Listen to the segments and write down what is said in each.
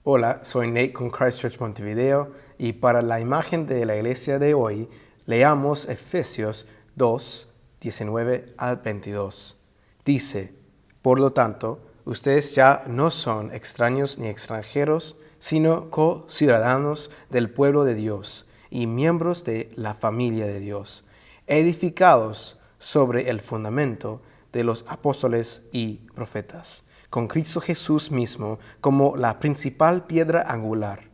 Hola, soy Nate con Christ Church Montevideo y para la imagen de la iglesia de hoy, leamos Efesios 2, 19 al 22. Dice, por lo tanto, ustedes ya no son extraños ni extranjeros, sino co-ciudadanos del pueblo de Dios y miembros de la familia de Dios, edificados sobre el fundamento de los apóstoles y profetas, con Cristo Jesús mismo como la principal piedra angular.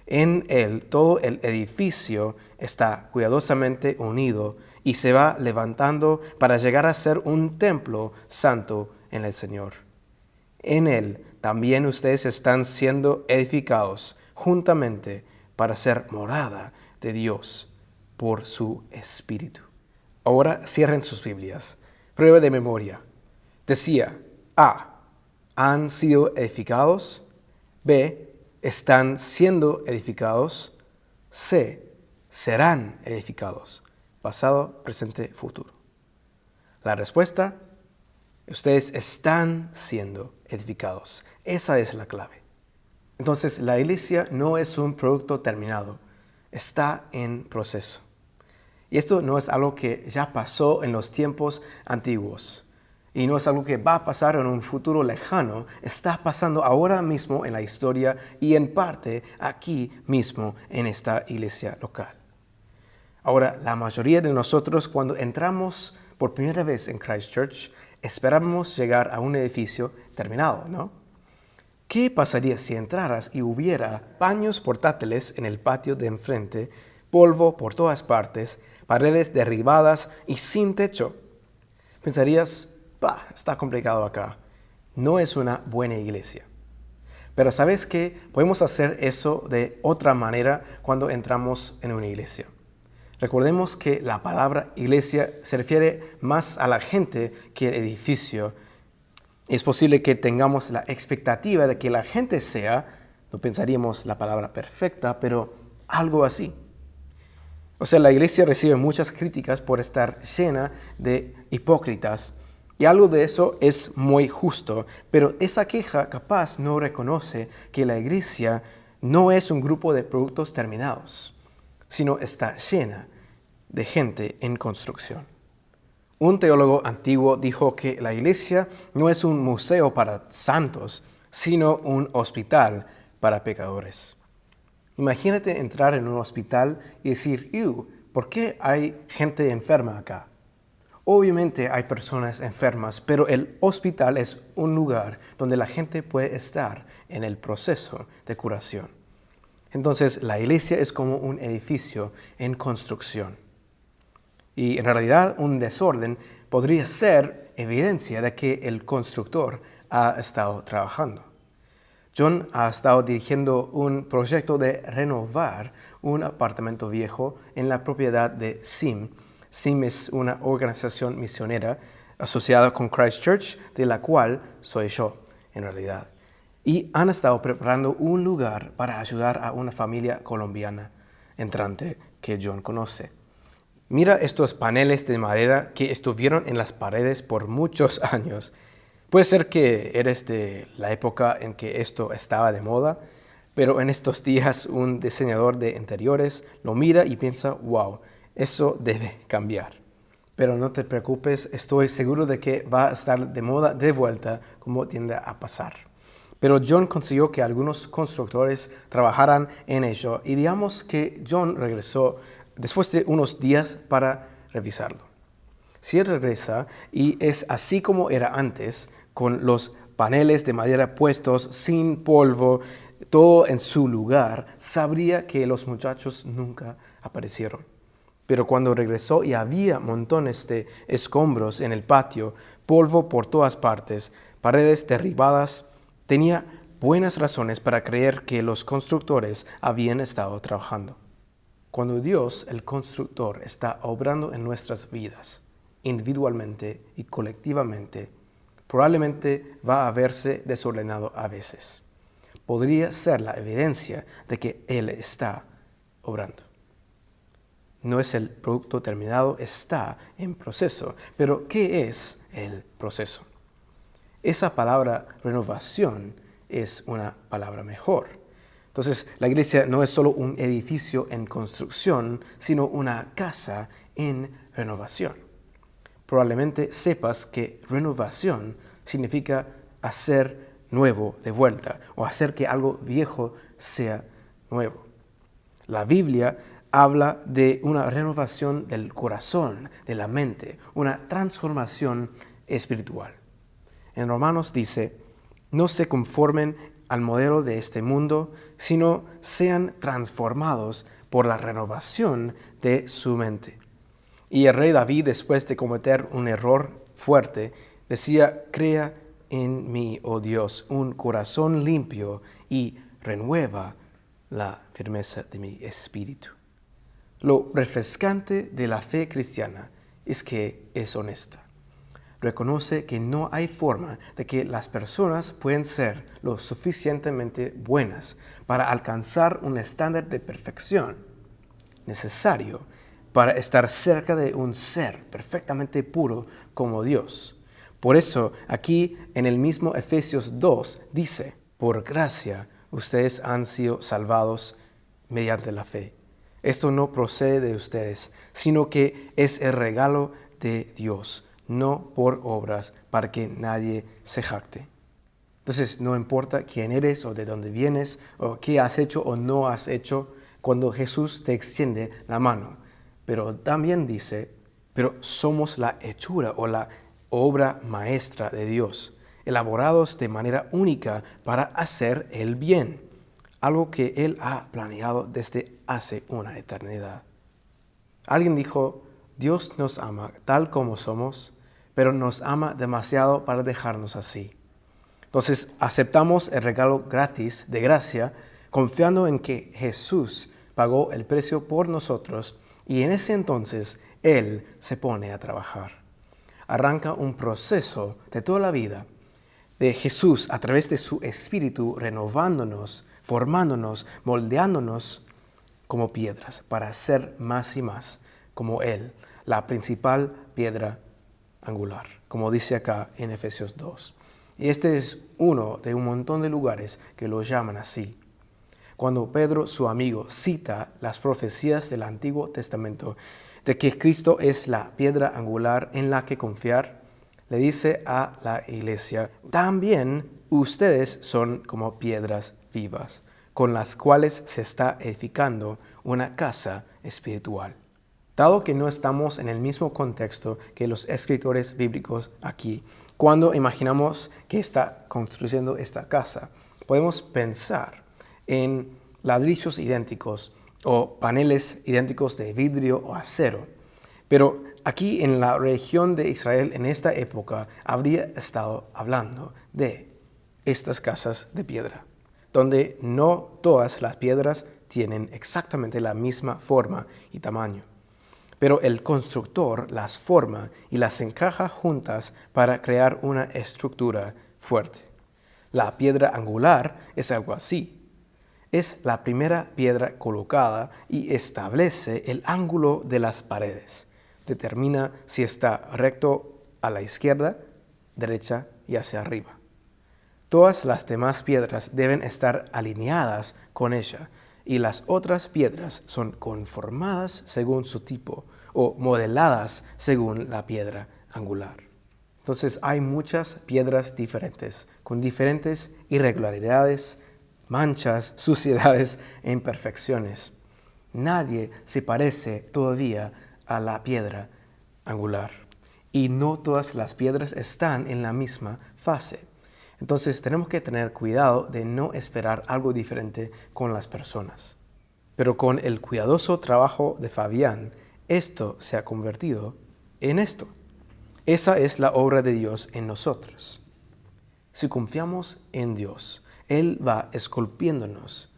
En él todo el edificio está cuidadosamente unido y se va levantando para llegar a ser un templo santo en el Señor. En él también ustedes están siendo edificados juntamente para ser morada de Dios por su Espíritu. Ahora cierren sus Biblias. Prueba de memoria. Decía, A. ¿Han sido edificados? B. ¿Están siendo edificados? C. ¿Serán edificados? Pasado, presente, futuro. La respuesta, ustedes están siendo edificados. Esa es la clave. Entonces, la iglesia no es un producto terminado. Está en proceso. Y esto no es algo que ya pasó en los tiempos antiguos. Y no es algo que va a pasar en un futuro lejano. Está pasando ahora mismo en la historia y en parte aquí mismo en esta iglesia local. Ahora, la mayoría de nosotros cuando entramos por primera vez en Christ Church, esperamos llegar a un edificio terminado, ¿no? ¿Qué pasaría si entraras y hubiera baños portátiles en el patio de enfrente, polvo por todas partes, paredes derribadas y sin techo? Pensarías, está complicado acá. No es una buena iglesia. Pero ¿sabes qué? Podemos hacer eso de otra manera cuando entramos en una iglesia. Recordemos que la palabra iglesia se refiere más a la gente que al edificio. Es posible que tengamos la expectativa de que la gente sea, no pensaríamos la palabra perfecta, pero algo así. O sea, la iglesia recibe muchas críticas por estar llena de hipócritas. Y algo de eso es muy justo, pero esa queja capaz no reconoce que la iglesia no es un grupo de productos terminados, sino está llena de gente en construcción. Un teólogo antiguo dijo que la iglesia no es un museo para santos, sino un hospital para pecadores. Imagínate entrar en un hospital y decir, ¿por qué hay gente enferma acá? Obviamente hay personas enfermas, pero el hospital es un lugar donde la gente puede estar en el proceso de curación. Entonces, la iglesia es como un edificio en construcción. Y en realidad, un desorden podría ser evidencia de que el constructor ha estado trabajando. John ha estado dirigiendo un proyecto de renovar un apartamento viejo en la propiedad de SIM. SIM es una organización misionera asociada con Christ Church, de la cual soy yo, en realidad. Y han estado preparando un lugar para ayudar a una familia colombiana entrante que John conoce. Mira estos paneles de madera que estuvieron en las paredes por muchos años. Puede ser que eres de la época en que esto estaba de moda, pero en estos días un diseñador de interiores lo mira y piensa, wow, eso debe cambiar. Pero no te preocupes, estoy seguro de que va a estar de moda de vuelta como tiende a pasar. Pero John consiguió que algunos constructores trabajaran en ello y digamos que John regresó después de unos días para revisarlo. Si él regresa y es así como era antes, con los paneles de madera puestos, sin polvo, todo en su lugar, sabría que los muchachos nunca aparecieron. Pero cuando regresó y había montones de escombros en el patio, polvo por todas partes, paredes derribadas, tenía buenas razones para creer que los constructores habían estado trabajando. Cuando Dios, el constructor, está obrando en nuestras vidas, individualmente y colectivamente, probablemente va a verse desordenado a veces. Podría ser la evidencia de que Él está obrando. No es el producto terminado, está en proceso. Pero, ¿qué es el proceso? Esa palabra renovación es una palabra mejor. Entonces, la iglesia no es solo un edificio en construcción, sino una casa en renovación. Probablemente sepas que renovación significa hacer nuevo de vuelta o hacer que algo viejo sea nuevo. La Biblia habla de una renovación del corazón, de la mente, una transformación espiritual. En Romanos dice, no se conformen al modelo de este mundo, sino sean transformados por la renovación de su mente. Y el rey David, después de cometer un error fuerte, decía, crea en mí, oh Dios, un corazón limpio y renueva la firmeza de mi espíritu. Lo refrescante de la fe cristiana es que es honesta. Reconoce que no hay forma de que las personas pueden ser lo suficientemente buenas para alcanzar un estándar de perfección necesario para estar cerca de un ser perfectamente puro como Dios. Por eso, aquí en el mismo Efesios 2 dice, por gracia ustedes han sido salvados mediante la fe. Esto no procede de ustedes, sino que es el regalo de Dios, no por obras, para que nadie se jacte. Entonces, no importa quién eres o de dónde vienes, o qué has hecho o no has hecho, cuando Jesús te extiende la mano. Pero también dice, pero somos la hechura o la obra maestra de Dios, elaborados de manera única para hacer el bien, algo que Él ha planeado desde hace una eternidad. Alguien dijo, Dios nos ama tal como somos, pero nos ama demasiado para dejarnos así. Entonces aceptamos el regalo gratis de gracia, confiando en que Jesús pagó el precio por nosotros y en ese entonces Él se pone a trabajar. Arranca un proceso de toda la vida de Jesús a través de su Espíritu renovándonos, formándonos, moldeándonos como piedras para ser más y más como Él, la principal piedra angular, como dice acá en Efesios 2. Y este es uno de un montón de lugares que lo llaman así. Cuando Pedro, su amigo, cita las profecías del Antiguo Testamento de que Cristo es la piedra angular en la que confiar, le dice a la iglesia, también ustedes son como piedras vivas, con las cuales se está edificando una casa espiritual. Dado que no estamos en el mismo contexto que los escritores bíblicos aquí, cuando imaginamos que está construyendo esta casa, podemos pensar en ladrillos idénticos o paneles idénticos de vidrio o acero. Pero aquí en la región de Israel en esta época habría estado hablando de estas casas de piedra, donde no todas las piedras tienen exactamente la misma forma y tamaño. Pero el constructor las forma y las encaja juntas para crear una estructura fuerte. La piedra angular es algo así. Es la primera piedra colocada y establece el ángulo de las paredes. Determina si está recto a la izquierda, derecha y hacia arriba. Todas las demás piedras deben estar alineadas con ella y las otras piedras son conformadas según su tipo o modeladas según la piedra angular. Entonces hay muchas piedras diferentes, con diferentes irregularidades, manchas, suciedades e imperfecciones. Nadie se parece todavía a la piedra angular y no todas las piedras están en la misma fase. Entonces tenemos que tener cuidado de no esperar algo diferente con las personas. Pero con el cuidadoso trabajo de Fabián, esto se ha convertido en esto. Esa es la obra de Dios en nosotros. Si confiamos en Dios, Él va esculpiéndonos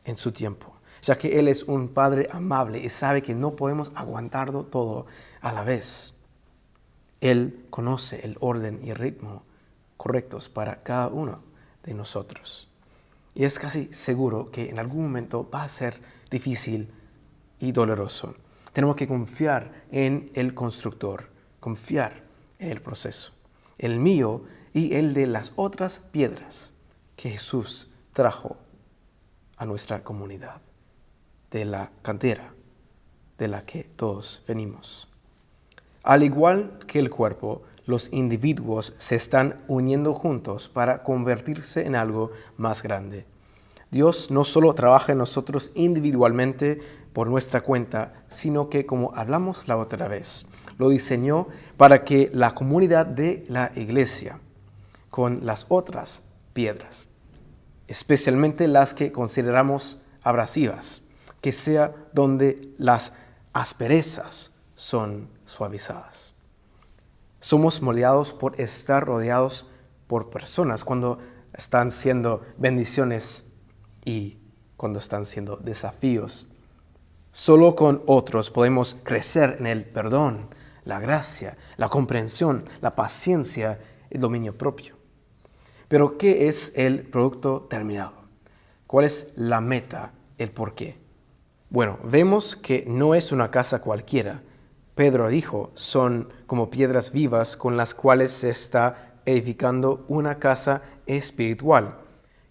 en su tiempo, ya que Él es un Padre amable y sabe que no podemos aguantarlo todo a la vez. Él conoce el orden y ritmo correctos para cada uno de nosotros. Y es casi seguro que en algún momento va a ser difícil y doloroso. Tenemos que confiar en el constructor, confiar en el proceso, el mío y el de las otras piedras que Jesús trajo a nuestra comunidad, de la cantera de la que todos venimos. Al igual que el cuerpo, los individuos se están uniendo juntos para convertirse en algo más grande. Dios no solo trabaja en nosotros individualmente por nuestra cuenta, sino que, como hablamos la otra vez, lo diseñó para que la comunidad de la iglesia, con las otras piedras, especialmente las que consideramos abrasivas, que sea donde las asperezas son suavizadas. Somos moldeados por estar rodeados por personas cuando están siendo bendiciones y cuando están siendo desafíos. Solo con otros podemos crecer en el perdón, la gracia, la comprensión, la paciencia, el dominio propio. Pero, ¿qué es el producto terminado? ¿Cuál es la meta, el porqué? Bueno, vemos que no es una casa cualquiera. Pedro dijo, son como piedras vivas con las cuales se está edificando una casa espiritual.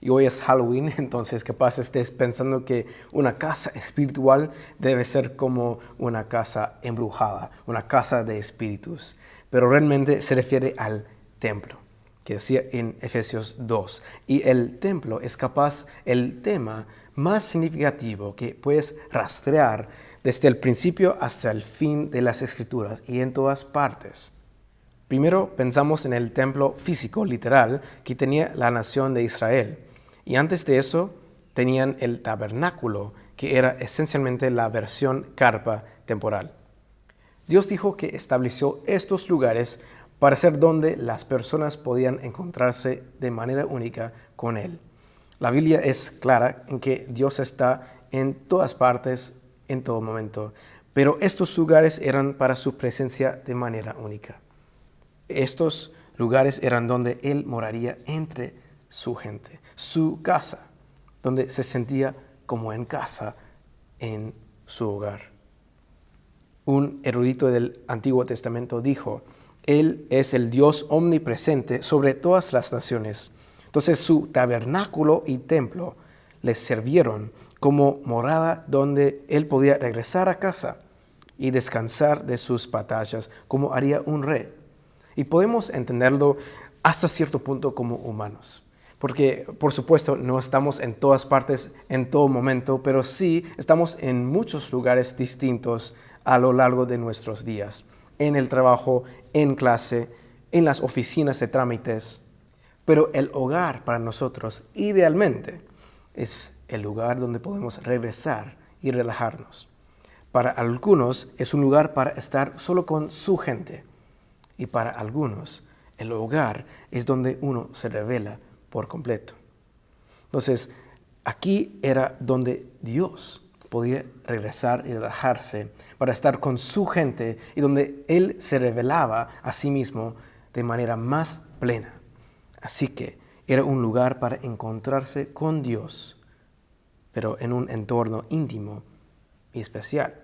Y hoy es Halloween, entonces capaz estés pensando que una casa espiritual debe ser como una casa embrujada, una casa de espíritus. Pero realmente se refiere al templo, que decía en Efesios 2. Y el templo es capaz el tema más significativo que puedes rastrear desde el principio hasta el fin de las Escrituras y en todas partes. Primero pensamos en el templo físico, literal, que tenía la nación de Israel. Y antes de eso tenían el tabernáculo, que era esencialmente la versión carpa temporal. Dios dijo que estableció estos lugares para ser donde las personas podían encontrarse de manera única con Él. La Biblia es clara en que Dios está en todas partes, en todo momento, pero estos lugares eran para su presencia de manera única. Estos lugares eran donde Él moraría entre su gente, su casa, donde se sentía como en casa, en su hogar. Un erudito del Antiguo Testamento dijo, Él es el Dios omnipresente sobre todas las naciones. Entonces su tabernáculo y templo les sirvieron como morada donde Él podía regresar a casa y descansar de sus batallas como haría un rey. Y podemos entenderlo hasta cierto punto como humanos. Porque, por supuesto, no estamos en todas partes en todo momento, pero sí estamos en muchos lugares distintos a lo largo de nuestros días. En el trabajo, en clase, en las oficinas de trámites. Pero el hogar para nosotros, idealmente, es el lugar donde podemos regresar y relajarnos. Para algunos es un lugar para estar solo con su gente. Y para algunos, el hogar es donde uno se revela por completo. Entonces, aquí era donde Dios podía regresar y relajarse para estar con su gente y donde Él se revelaba a sí mismo de manera más plena. Así que era un lugar para encontrarse con Dios, pero en un entorno íntimo y especial.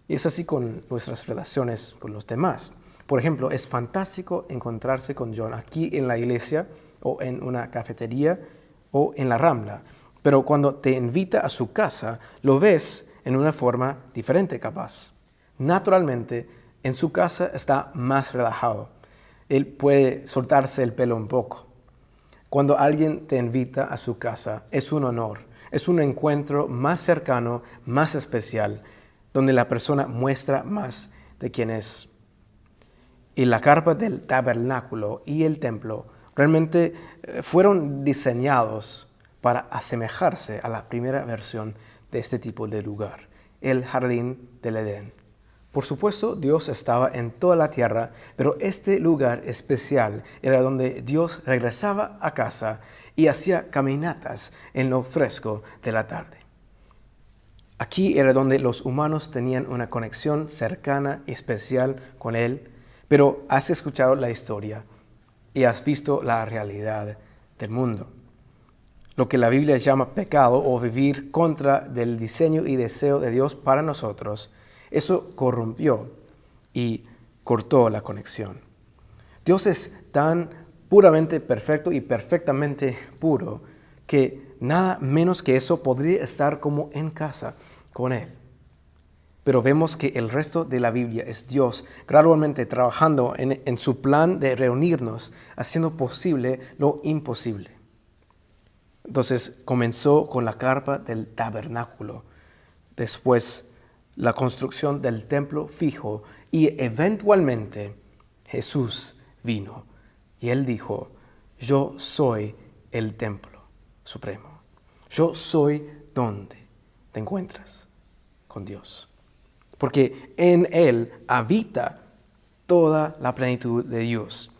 Y es así con nuestras relaciones con los demás. Por ejemplo, es fantástico encontrarse con John aquí en la iglesia o en una cafetería o en la Rambla. Pero cuando te invita a su casa, lo ves en una forma diferente capaz. Naturalmente, en su casa está más relajado. Él puede soltarse el pelo un poco. Cuando alguien te invita a su casa, es un honor. Es un encuentro más cercano, más especial, donde la persona muestra más de quién es. Y la carpa del tabernáculo y el templo realmente fueron diseñados para asemejarse a la primera versión de este tipo de lugar, el jardín del Edén. Por supuesto, Dios estaba en toda la tierra, pero este lugar especial era donde Dios regresaba a casa y hacía caminatas en lo fresco de la tarde. Aquí era donde los humanos tenían una conexión cercana y especial con Él, pero has escuchado la historia y has visto la realidad del mundo. Lo que la Biblia llama pecado o vivir contra del diseño y deseo de Dios para nosotros, eso corrompió y cortó la conexión. Dios es tan puramente perfecto y perfectamente puro que nada menos que eso podría estar como en casa con Él. Pero vemos que el resto de la Biblia es Dios gradualmente trabajando en su plan de reunirnos, haciendo posible lo imposible. Entonces comenzó con la carpa del tabernáculo, después la construcción del templo fijo y eventualmente Jesús vino y Él dijo: yo soy el templo supremo. Yo soy donde te encuentras con Dios. Porque en Él habita toda la plenitud de Dios.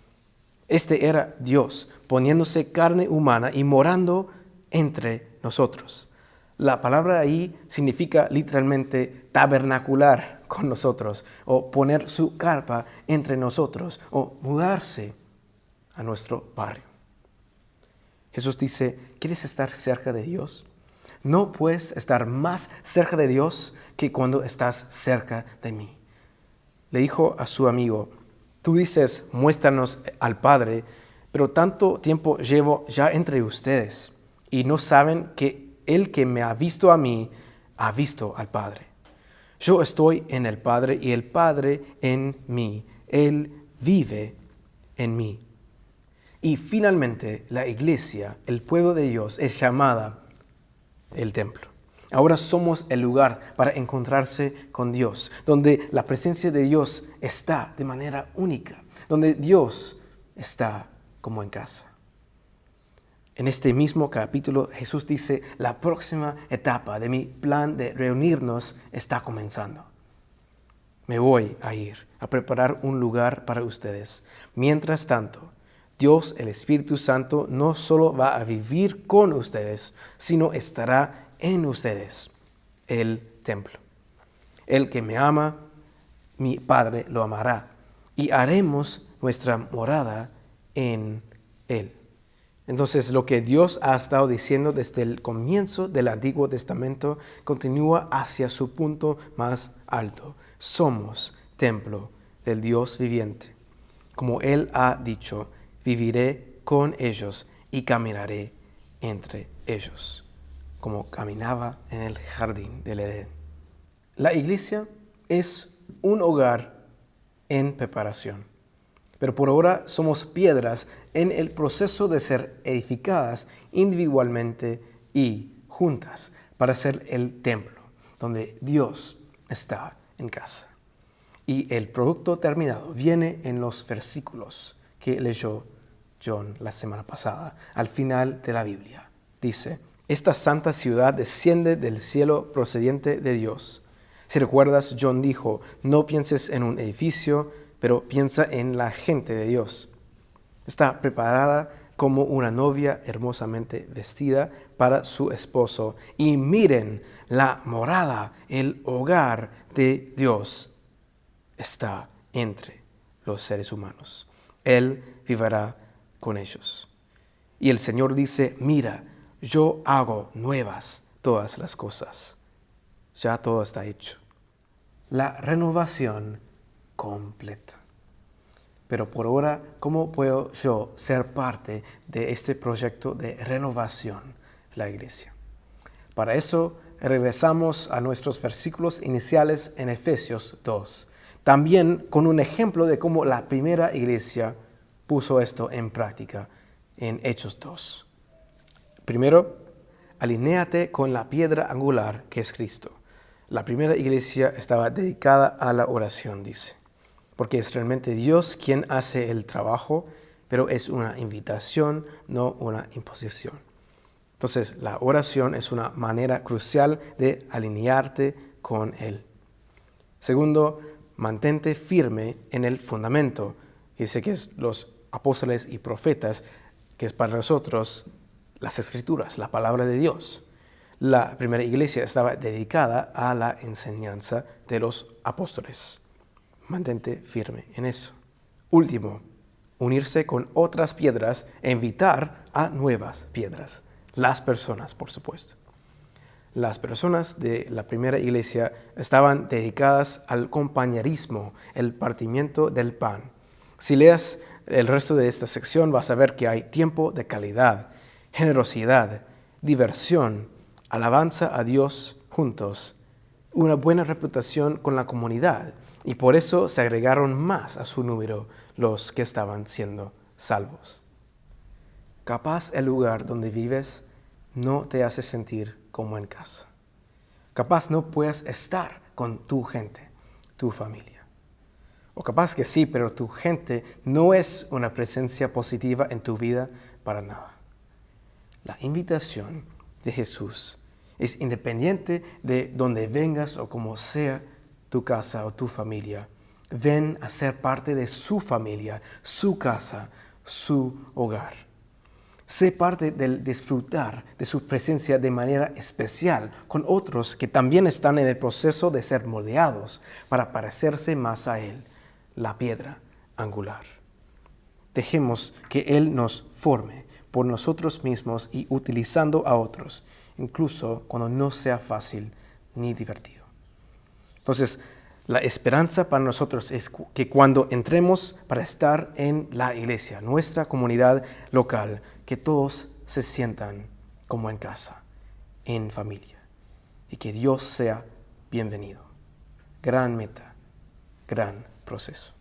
Este era Dios poniéndose carne humana y morando entre nosotros. La palabra ahí significa literalmente tabernacular con nosotros, o poner su carpa entre nosotros, o mudarse a nuestro barrio. Jesús dice: ¿quieres estar cerca de Dios? No puedes estar más cerca de Dios que cuando estás cerca de mí. Le dijo a su amigo: tú dices, muéstranos al Padre, pero tanto tiempo llevo ya entre ustedes y no saben que el que me ha visto a mí, ha visto al Padre. Yo estoy en el Padre y el Padre en mí. Él vive en mí. Y finalmente la iglesia, el pueblo de Dios, es llamada el templo. Ahora somos el lugar para encontrarse con Dios, donde la presencia de Dios está de manera única, donde Dios está como en casa. En este mismo capítulo, Jesús dice: la próxima etapa de mi plan de reunirnos está comenzando. Me voy a ir a preparar un lugar para ustedes. Mientras tanto, Dios, el Espíritu Santo, no solo va a vivir con ustedes, sino estará en ustedes, el templo. El que me ama, mi Padre lo amará, y haremos nuestra morada en Él. Entonces, lo que Dios ha estado diciendo desde el comienzo del Antiguo Testamento continúa hacia su punto más alto. Somos templo del Dios viviente. Como Él ha dicho: viviré con ellos y caminaré entre ellos, como caminaba en el jardín del Edén. La iglesia es un hogar en preparación, pero por ahora somos piedras en el proceso de ser edificadas individualmente y juntas para ser el templo donde Dios está en casa. Y el producto terminado viene en los versículos que leyó John la semana pasada, al final de la Biblia. Dice: esta santa ciudad desciende del cielo procedente de Dios. Si recuerdas, John dijo: no pienses en un edificio, pero piensa en la gente de Dios. Está preparada como una novia hermosamente vestida para su esposo. Y miren, la morada, el hogar de Dios está entre los seres humanos. Él vivirá con ellos. Y el Señor dice: mira, yo hago nuevas todas las cosas. Ya todo está hecho. La renovación completa. Pero por ahora, ¿cómo puedo yo ser parte de este proyecto de renovación, la iglesia? Para eso, regresamos a nuestros versículos iniciales en Efesios 2. También con un ejemplo de cómo la primera iglesia puso esto en práctica en Hechos 2. Primero, alinéate con la piedra angular que es Cristo. La primera iglesia estaba dedicada a la oración, dice, porque es realmente Dios quien hace el trabajo, pero es una invitación, no una imposición. Entonces, la oración es una manera crucial de alinearte con Él. Segundo, mantente firme en el fundamento, que dice que es los apóstoles y profetas, que es para nosotros las Escrituras, la palabra de Dios. La primera iglesia estaba dedicada a la enseñanza de los apóstoles. Mantente firme en eso. Último, unirse con otras piedras e invitar a nuevas piedras. Las personas, por supuesto. Las personas de la primera iglesia estaban dedicadas al compañerismo, el partimiento del pan. Si leas el resto de esta sección, vas a ver que hay tiempo de calidad, generosidad, diversión, alabanza a Dios juntos, una buena reputación con la comunidad, y por eso se agregaron más a su número los que estaban siendo salvos. Capaz el lugar donde vives no te hace sentir como en casa. Capaz no puedes estar con tu gente, tu familia. O capaz que sí, pero tu gente no es una presencia positiva en tu vida para nada. La invitación de Jesús es independiente de donde vengas o como sea tu casa o tu familia. Ven a ser parte de su familia, su casa, su hogar. Sé parte del disfrutar de su presencia de manera especial con otros que también están en el proceso de ser moldeados para parecerse más a Él, la piedra angular. Dejemos que Él nos forme por nosotros mismos y utilizando a otros, incluso cuando no sea fácil ni divertido. Entonces, la esperanza para nosotros es que cuando entremos para estar en la iglesia, nuestra comunidad local, que todos se sientan como en casa, en familia, y que Dios sea bienvenido. Gran meta, gran proceso.